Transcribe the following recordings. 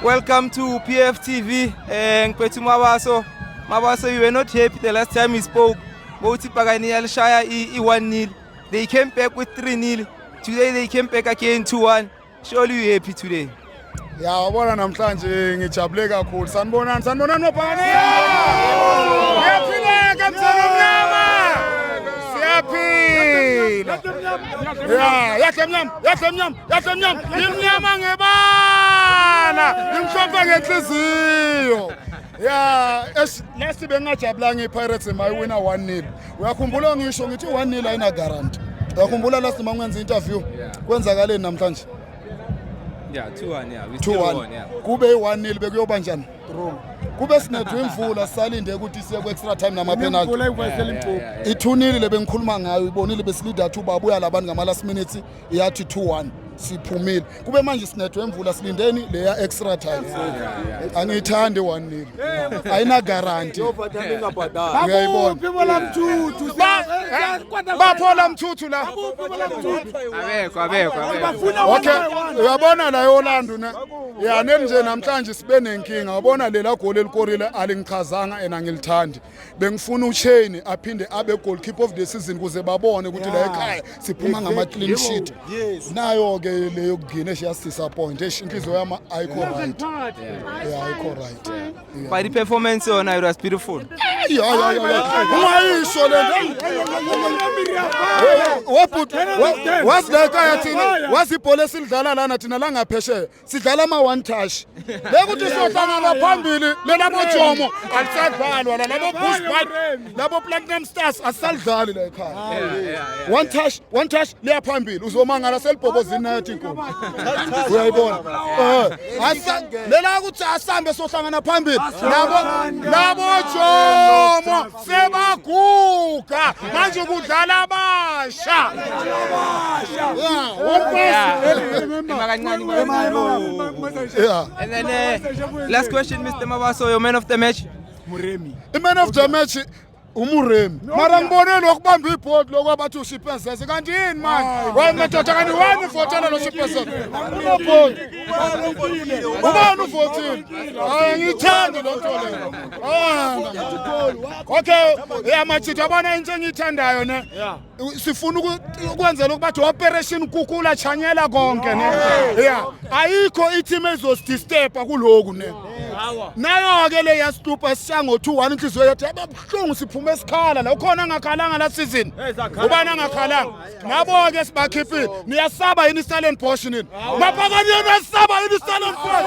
Welcome to PFTV. Ngiphethe Mabaso, we were not happy the last time we spoke. Bothi Pagani Alshaya I1-0. They came back with 3-0. Today they came back again 2-1. Surely you happy today? Ya wabona namhlanje ngijabule kakhulu. Sanibonani Mapagani. Siyaphila mthano mnyama. Siyaphila. Ya yahle mnyama. Imnyama ngebala. Imhlophe ngenhliziyo. Ya last bengajabula ngePirates emayiwina 1-0. Uyakhumbula ngisho ngithi 1-0 ayina guarantee. Uyakhumbula last mangwenza interview kwenzakaleni namhlanje? Yeah, 2-1, yeah. We 2-1. Yeah. Kube 1-0 bekuyoba njani? Kube sinedwe imvula salinde ukuthi siye ku extra time nama penalty. I2-0 lebengikhuluma ngayo ibonile besilida 2 babuya labantu ngama last minutes iyathi 2-1 siphumile. Kube manje sinedwe imvula silindeni leya extra time. Angithande 1-0. Ayina guarantee. Uyayibona. Baphola mthuthu la. Abekho. Okay, uyabona la yoLando ne. Ya nje namhlanje sibe nenkinga. Wabona lela goal elikorile alingichazanga enangilithandi. Bengifuna uChain aphinde abe goalkeeper of the season kuze babone ukuthi la ekhaya siphuma ngama clean sheet. Nayo ke leyo kugina disappoint. Inhliziyo yami ayikho right. Yeah, ayikho right. But the performance on it was beautiful. Ungayisho le. What's the guy thina? Wasibhola esidlala lana thina la ngapheshe. Sidlala ama one touch. Bekuthi sohlangana phambili lelabo Jomo alisadlalwa labo Bushbuck labo Platinum Stars asalidlali la ekhaya. One touch leya phambili uzomangala selibhobozini nathi inkomo. Uyayibona? Lela ukuthi asambe sohlangana phambili labo Jomo sebaguga manje kudlala abasha. And then last question, Mr. Mabaso, your man of the match? The man of the match Umuremi. Mara ngibone lokubamba ibhoard lokwabathi uShipezese kanti yini manje? Wayemadoda kanti wani uvotela lo Shipezese? Unobhoard. Ubani uvotile? Hayi ngithanda lo nto le. Okay, yamachithi abona into engithandayo ne. Sifuna ukwenzela ukubathi operation kukula chanyela konke ne. Yeah. Ayikho iteam ezosdisturb kuloku ne. Nayo ke le yastupa siyango 2-1 inhliziyo yathi ababhlungu siphume esikhala la ukhona angakhalanga la season ubani angakhalanga nabo ke sibakhiphi niyasaba yini Stallion Bosch nini Mapagani yasaba yini Stallion Bosch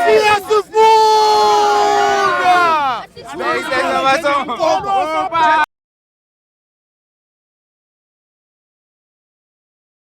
siyasifunda